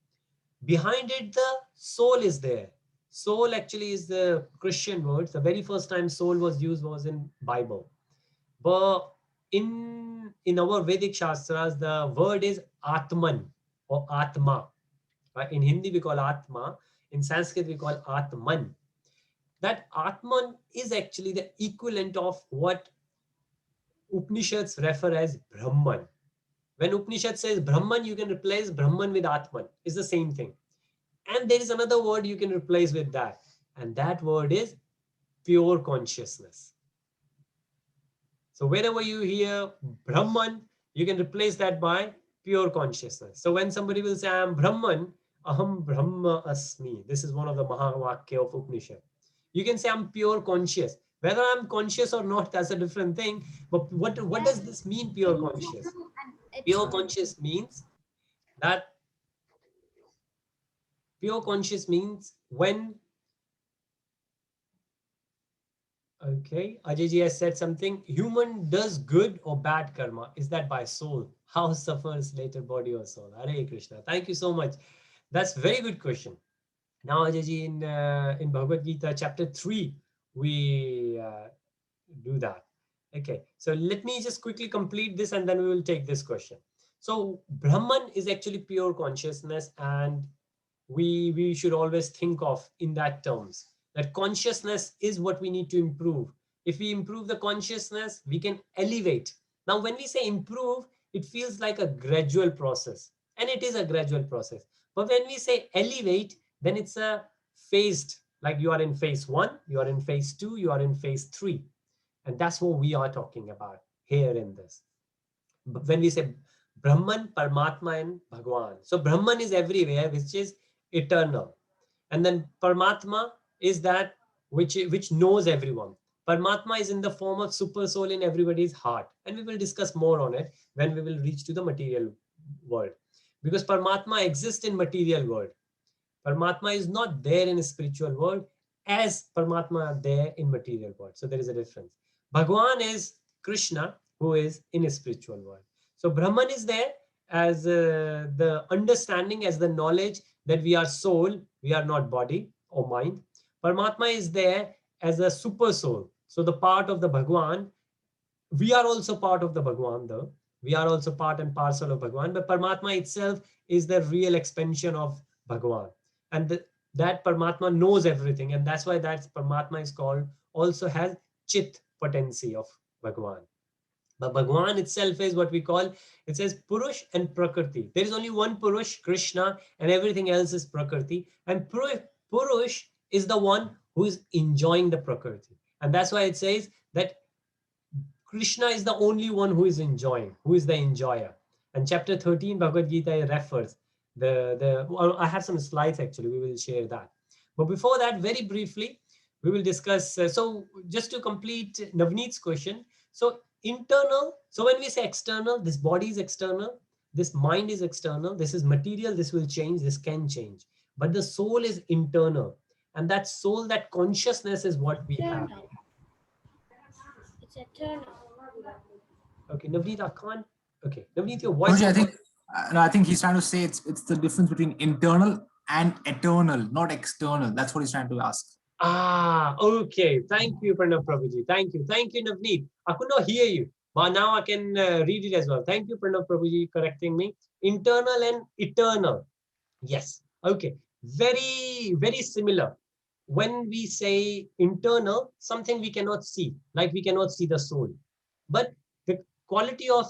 Behind it, the soul is there. Soul actually is the Christian word. The very first time soul was used was in Bible. But in our Vedic Shastras, the word is Atman or Atma. Right? In Hindi, we call Atma. In Sanskrit, we call Atman. That Atman is actually the equivalent of what Upanishads refer as Brahman. When Upanishad says Brahman, you can replace Brahman with Atman. It's the same thing. And there is another word you can replace with that. And that word is pure consciousness. So whenever you hear Brahman, you can replace that by pure consciousness. So when somebody will say, I am Brahman, Aham Brahma Asmi. This is one of the Mahavakya of Upanishad. You can say I'm pure conscious. Whether I'm conscious or not, that's a different thing. But what does this mean, pure conscious? Pure conscious means that pure conscious means when, okay, Ajayji has said something, human does good or bad karma. Is that by soul? How suffers later body or soul? Hare Krishna. Thank you so much. That's a very good question. Now, Ajayji, in Bhagavad Gita chapter 3, we do that. Okay, so let me just quickly complete this and then we will take this question. So Brahman is actually pure consciousness, and we should always think of in that terms, that consciousness is what we need to improve. If we improve the consciousness, we can elevate. Now when we say improve, it feels like a gradual process, and it is a gradual process. But when we say elevate, then it's a phased, like you are in phase 1, you are in phase 2, you are in phase 3. And that's what we are talking about here in this. When we say Brahman, Paramatma, and Bhagwan. So Brahman is everywhere, which is eternal. And then Paramatma is that which knows everyone. Paramatma is in the form of super soul in everybody's heart. And we will discuss more on it when we will reach to the material world. Because Paramatma exists in material world. Paramatma is not there in a spiritual world as Paramatma are there in material world. So there is a difference. Bhagwan is Krishna, who is in a spiritual world. So Brahman is there as the understanding, as the knowledge that we are soul, we are not body or mind. Paramatma is there as a super soul. So the part of the Bhagwan, we are also part of the Bhagwan though. We are also part and parcel of Bhagwan, but Paramatma itself is the real expansion of Bhagwan. And that Paramatma knows everything. And that's why that Paramatma is called, also has Chit potency of Bhagwan. But Bhagwan itself is what we call, it says Purush and Prakriti. There is only one Purush, Krishna, and everything else is Prakriti. And Purush is the one who is enjoying the Prakriti. And that's why it says that Krishna is the only one who is enjoying, who is the enjoyer. And chapter 13 Bhagavad Gita refers well, I have some slides actually, we will share that. But before that, very briefly, we will discuss. So just to complete Navneet's question, so internal, so when we say external, this body is external, this mind is external, this is material, this will change, this can change. But the soul is internal. And that soul, that consciousness is what we have. It's eternal. Okay, Navneet, I can't. Okay, Navneet, your voice. I think no, I think he's trying to say it's the difference between internal and eternal, not external. That's what he's trying to ask. Ah, okay. Thank you, Pranav Prabhuji. Thank you. Thank you, Navneet. I could not hear you, but now I can read it as well. Thank you, Pranav Prabhuji, correcting me. Internal and eternal. Yes. Okay. Very, very similar. When we say internal, something we cannot see, like we cannot see the soul. But the quality of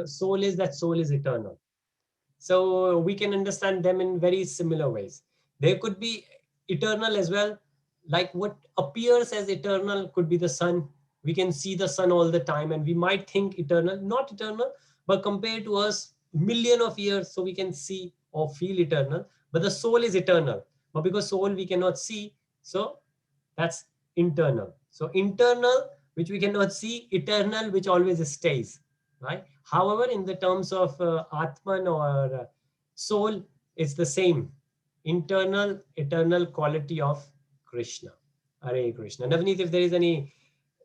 soul is that soul is eternal. So we can understand them in very similar ways. There could be eternal as well, like what appears as eternal could be the sun, We can see the sun all the time and we might think eternal, not eternal, but compared to us, million of years, so we can see or feel eternal. But the soul is eternal. But because soul we cannot see, so that's internal. So internal, which we cannot see, eternal, which always stays, right? However, in the terms of Atman or soul, it's the same. Internal, eternal quality of Krishna. Hare Krishna. Navneet, if there is any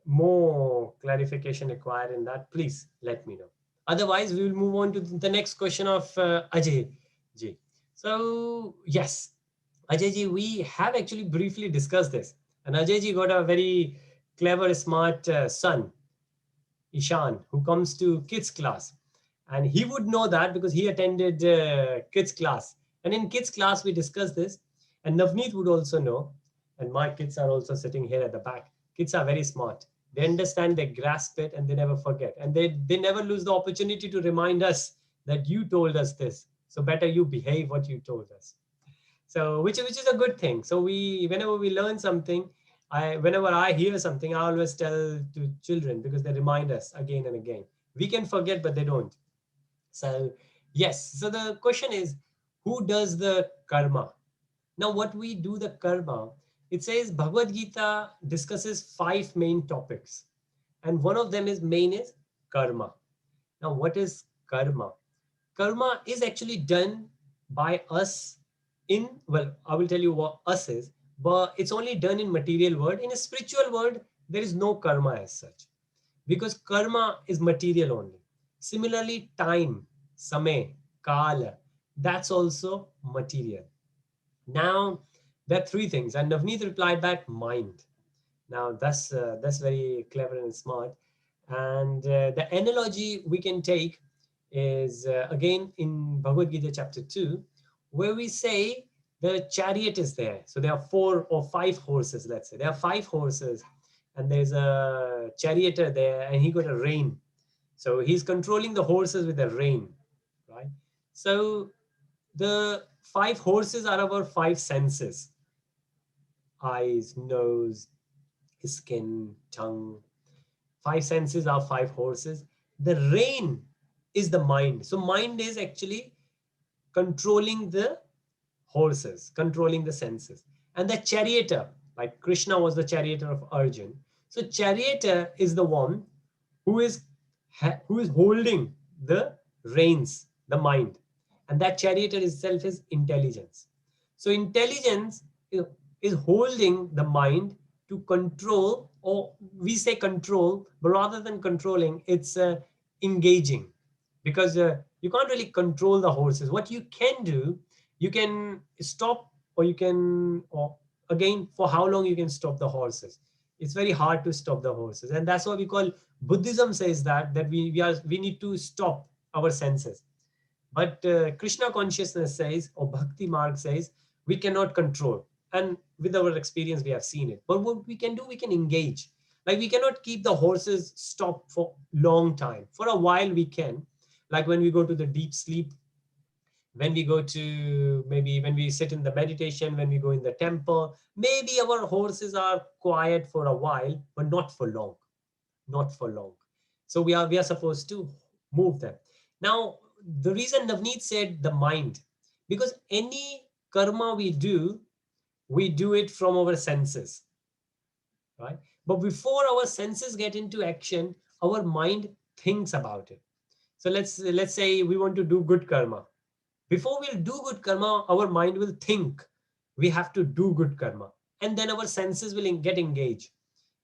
more clarification required in that, please let me know. Otherwise, we will move on to the next question of Ajay ji. So, yes, Ajay ji, we have actually briefly discussed this. And Ajay ji got a very clever, smart son, Ishan, who comes to kids class. And he would know that because he attended kids class. And in kids class, we discussed this. And Navneet would also know. And my kids are also sitting here at the back. Kids are very smart. They understand, they grasp it, and they never forget. And they never lose the opportunity to remind us that you told us this. So better you behave what you told us. So which is a good thing. So whenever we learn something, whenever I hear something, I always tell to children because they remind us again and again. We can forget, but they don't. So yes. So the question is, who does the karma? Now, what we do the karma, it says Bhagavad Gita discusses 5 main topics. And one of them is karma. Now, what is karma? Karma is actually done by us well, I will tell you what us is, but it's only done in material world. In a spiritual world, there is no karma as such, because karma is material only. Similarly, time, samay, kala, that's also material. Now, there are 3 things, and Navneet replied back, mind. Now, that's very clever and smart. And the analogy we can take is again in Bhagavad Gita chapter 2, where we say the chariot is there. So there are 4 or 5 horses, let's say. There are 5 horses, and there's a charioteer there, and he got a rein. So he's controlling the horses with a rein, right? So the 5 horses are our 5 senses: eyes, nose, skin, tongue. 5 senses are 5 horses. The rein is the mind. So mind is actually controlling the horses, controlling the senses. And the charioteer, like Krishna was the charioteer of Arjun. So charioteer is the one who is holding the reins, the mind. And that charioteer itself is intelligence. So intelligence is holding the mind to control, or we say control, but rather than controlling, it's engaging, because you can't really control the horses. What you can do, you can stop, or you can, or again, for how long you can stop the horses. It's very hard to stop the horses, and that's what we call, Buddhism says that we need to stop our senses. But Krishna consciousness says, or Bhakti Marg says, we cannot control. And with our experience, we have seen it. But what we can do, we can engage. Like we cannot keep the horses stopped for long time. For a while we can. Like when we go to the deep sleep, when we go to, maybe when we sit in the meditation, when we go in the temple, maybe our horses are quiet for a while, but not for long. Not for long. So we are supposed to move them. Now, the reason Navneet said the mind, because any karma we do it from our senses, right? But before our senses get into action, our mind thinks about it. So let's say we want to do good karma. Before we'll do good karma, our mind will think we have to do good karma, and then our senses will get engaged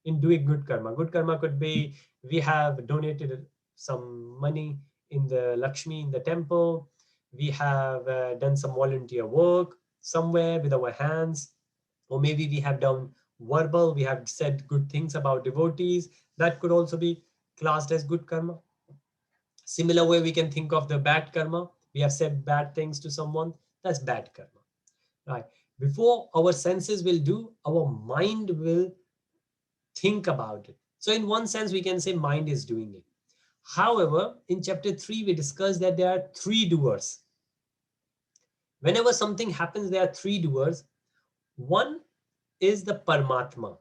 in doing good karma. Good karma could be, we have donated some money in the Lakshmi, in the temple. We have done some volunteer work somewhere with our hands, or maybe we have done verbal, we have said good things about devotees. That could also be classed as good karma. Similar way, we can think of the bad karma. We have said bad things to someone. That's bad karma, right? Before our senses will do, our mind will think about it. So in one sense, we can say mind is doing it. However, in chapter 3, we discussed that there are 3 doers. Whenever something happens, there are 3 doers. One is the Paramatma.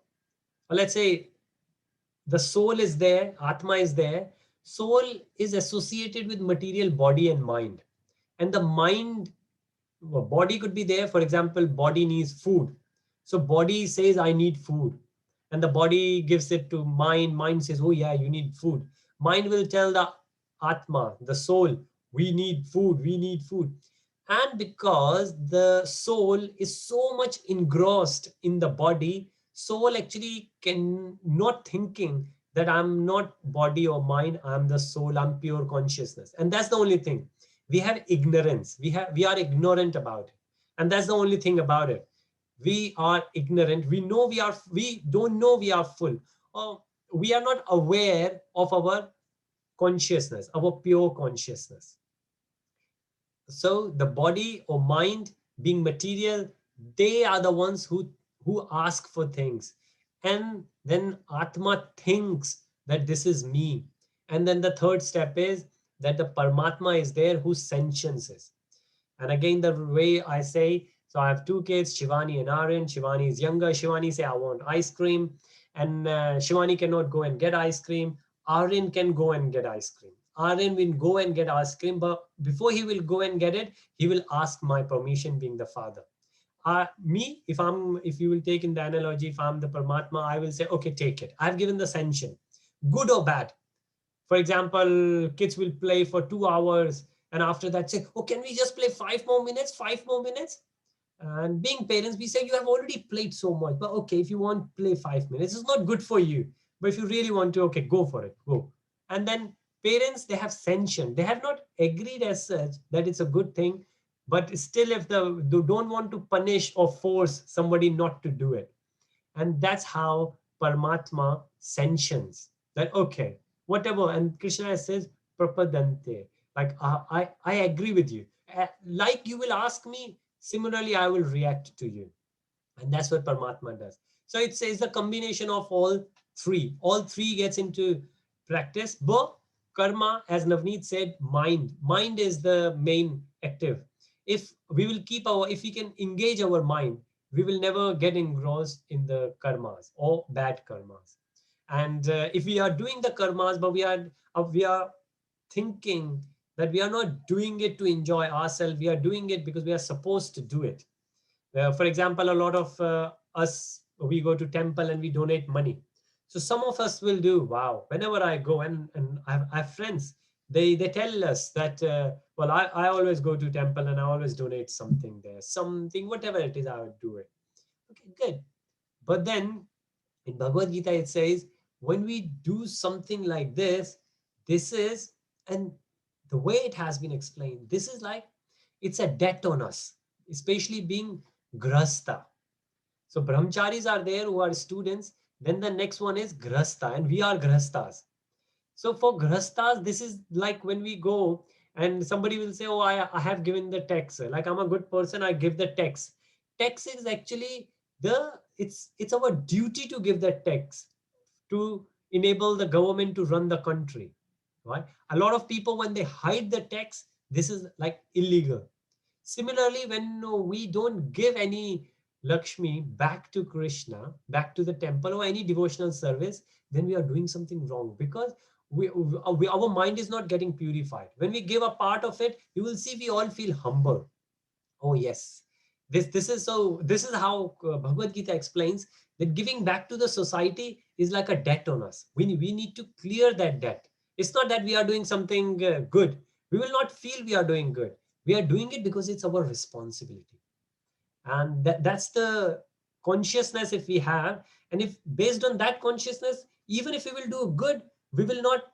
Or let's say the soul is there, Atma is there. Soul is associated with material body and mind. And the mind, body could be there. For example, body needs food. So body says, I need food. And the body gives it to mind. Mind says, oh yeah, you need food. Mind will tell the Atma, the soul, we need food, we need food. And because the soul is so much engrossed in the body, soul actually can not thinking that I'm not body or mind, I'm the soul, I'm pure consciousness. And that's the only thing. We have ignorance. We are ignorant about it. And that's the only thing about it. We are ignorant. We don't know we are full. Or we are not aware of our consciousness, our pure consciousness. So the body or mind being material, they are the ones who ask for things. And then Atma thinks that this is me. And then the third step is that the Paramatma is there who sentience is. And again, the way I say, so I have two kids, Shivani and Aryan. Shivani is younger. Shivani say, I want ice cream. And Shivani cannot go and get ice cream. Aryan can go and get ice cream. Aryan will go and get ice cream, but before he will go and get it, he will ask my permission, being the father. Me, if you will take in the analogy, if I'm the Paramatma, I will say, okay, take it. I've given the sanction, good or bad. For example, kids will play for 2 hours and after that say, oh, can we just play 5 more minutes, 5 more minutes? And being parents, we say, you have already played so much, but okay, if you want to play 5 minutes, it's not good for you. But if you really want to, okay, go for it, go. And then parents, they have sanction. They have not agreed as such that it's a good thing, but still if they don't want to punish or force somebody not to do it. And that's how Paramatma sanctions that, okay, whatever. And Krishna says, prapadante, like I agree with you. Like you will ask me, similarly, I will react to you. And that's what Paramatma does. So it says a combination of all three. All three gets into practice. But karma, as Navneet said, mind. Mind is the main active. If we can engage our mind, we will never get engrossed in the karmas or bad karmas. And if we are doing the karmas, but we are thinking that we are not doing it to enjoy ourselves, we are doing it because we are supposed to do it. For example, a lot of us, we go to temple and we donate money. So some of us will do, wow, whenever I go and I have friends, they tell us that, well, I always go to temple and I always donate something there, something, whatever it is, I would do it. Okay, good. But then in Bhagavad Gita, it says, when we do something like this is, and the way it has been explained, this is like, it's a debt on us, especially being grasta. So brahmacharis are there who are students. Then the next one is grasta, and we are grastas. So for grastas, this is like when we go and somebody will say, oh, I have given the tax. Like I'm a good person, I give the tax. Tax is actually it's our duty to give the tax to enable the government to run the country, right? A lot of people, when they hide the tax, this is like illegal. Similarly, when we don't give any Lakshmi back to Krishna, back to the temple or any devotional service, then we are doing something wrong, because our mind is not getting purified. When we give a part of it, you will see we all feel humble. Oh yes, this is how Bhagavad Gita explains that giving back to the society is like a debt on us. We need to clear that debt. It's not that we are doing something good. We will not feel we are doing good. We are doing it because it's our responsibility. And that's the consciousness if we have. And if based on that consciousness, even if we will do good, we will not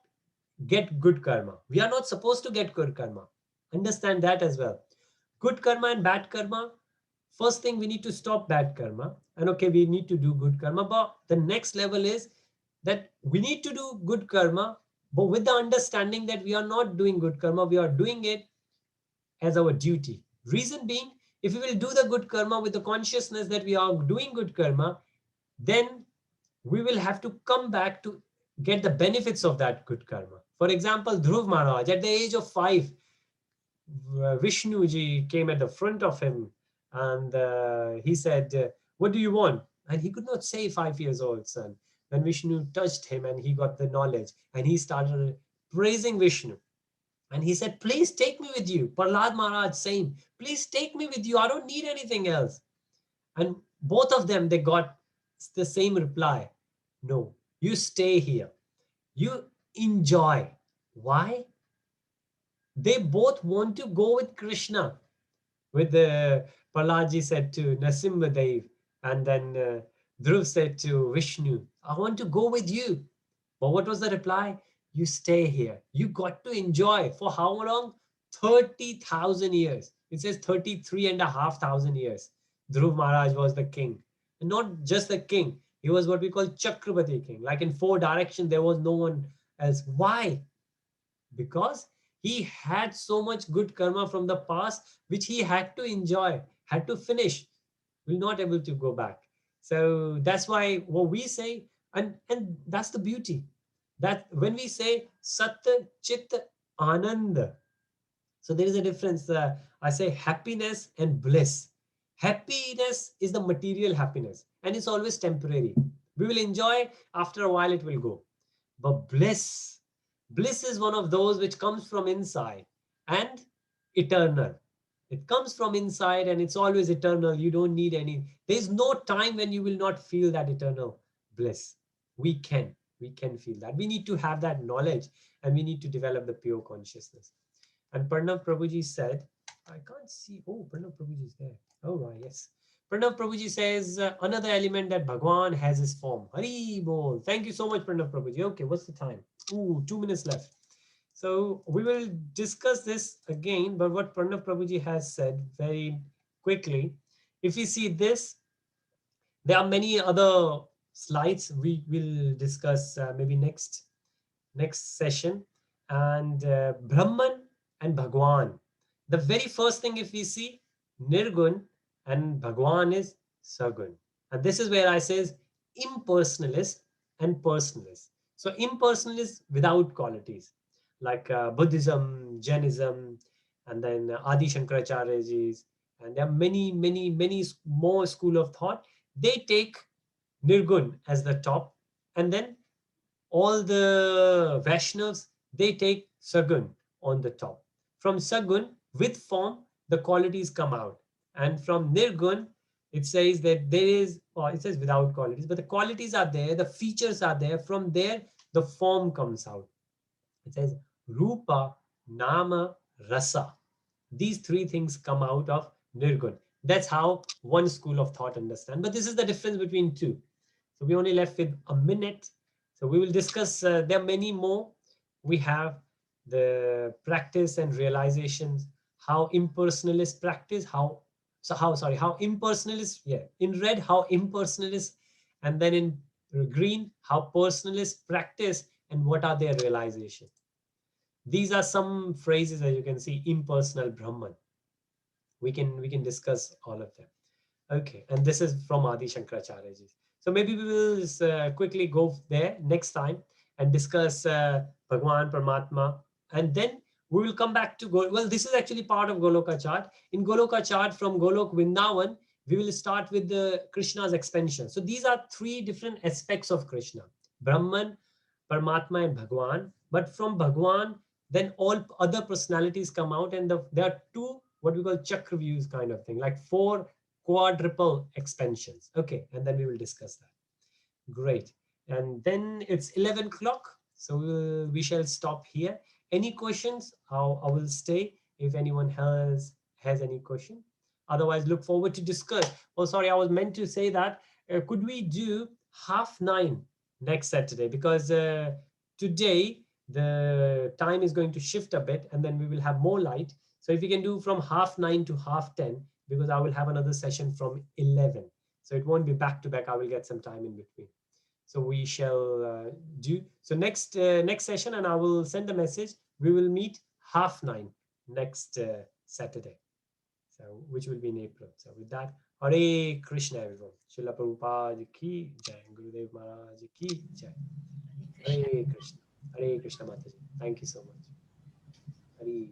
get good karma. We are not supposed to get good karma. Understand that as well. Good karma and bad karma. First thing, we need to stop bad karma. And okay, we need to do good karma. But the next level is that we need to do good karma, but with the understanding that we are not doing good karma, we are doing it as our duty. Reason being, if we will do the good karma with the consciousness that we are doing good karma, then we will have to come back to get the benefits of that good karma. For example, Dhruv Maharaj, at the age of 5, Vishnu ji came at the front of him and he said, what do you want? And he could not say 5 years old son. when Vishnu touched him and he got the knowledge and he started praising Vishnu. And he said, please take me with you. Prahlad Maharaj saying, please take me with you. I don't need anything else. And both of them, they got the same reply. No, you stay here. You enjoy. Why? They both want to go with Krishna. With the Prahlad said to Narasimhadev, and then Dhruv said to Vishnu, I want to go with you. But what was the reply? You stay here. You got to enjoy. For how long? 30,000 years. It says 33,500 years. Dhruv Maharaj was the king. And not just the king. He was what we call Chakravarti king. Like in 4 directions, there was no one else. Why? Because he had so much good karma from the past, which he had to enjoy, had to finish, will not able to go back. So that's why what we say, and that's the beauty, that when we say Sat Chit Ananda, so there is a difference. I say happiness and bliss. Happiness is the material happiness, and it's always temporary. We will enjoy, after a while it will go. But bliss is one of those which comes from inside and eternal. It comes from inside and it's always eternal. You don't need any, there's no time when you will not feel that eternal bliss. We can feel that. We need to have that knowledge and we need to develop the pure consciousness. And Pranav Prabhuji said, I can't see, oh, Pranav Prabhuji is there. Oh, right, yes. Pranav Prabhuji says, another element that Bhagwan has his form. Hari bol. Thank you so much, Pranav Prabhuji. Okay, what's the time? Ooh, 2 minutes left. So we will discuss this again, but what Pranav Prabhuji has said very quickly, if you see this, there are many other slides we will discuss maybe next session. And Brahman and Bhagwan. The very first thing, if we see, Nirgun and Bhagwan is Sagun. And this is where I says impersonalist and personalist. So impersonalist without qualities, like Buddhism, Jainism, and then Adi Shankaracharyaji's, and there are many more school of thought. They take Nirgun as the top, and then all the Vaishnavas, they take Sagun on the top. From Sagun, with form, the qualities come out. And from Nirgun, it says that there is, or it says without qualities, but the qualities are there, the features are there. From there, the form comes out. It says Rupa, Nama, Rasa. These 3 things come out of Nirgun. That's how one school of thought understands. But this is the difference between 2. So we only left with a minute. So we will discuss, there are many more. We have the practice and realizations, how impersonalist practice, how impersonalist, in red, how impersonalist, and then in green, how personalist practice, and what are their realizations. These are some phrases that you can see, impersonal Brahman. We can discuss all of them. Okay, and this is from Adi Shankaracharya ji. So maybe we will quickly go there next time and discuss Bhagwan, Paramatma, and then we will come back to well, this is actually part of Goloka Chart. In Goloka Chart, from Golok Vrindavan, we will start with the Krishna's expansion. So these are 3 different aspects of Krishna: Brahman, Paramatma, and Bhagwan. But from Bhagwan, then all other personalities come out, and there are 2 what we call chakra views kind of thing, like 4 quadruple expansions. Okay, and then we will discuss that. Great. And then it's 11 o'clock, so we shall stop here. Any questions? I will stay if anyone has any question. Otherwise, look forward to discuss. Oh, sorry, I was meant to say that. Could we do 9:30 next Saturday? Because today the time is going to shift a bit, and then we will have more light. So if you can do from 9:30 to 10:30, because I will have another session from 11. So it won't be back to back. I will get some time in between. So we shall do. So next session, and I will send a message. We will meet 9:30 next Saturday. So which will be in April. So with that, Hare Krishna, everyone. Srila Prabhupada ki jai. Gurudev Maharaj ki jai. Hare Krishna. Hare Krishna Mataji. Thank you so much. Hare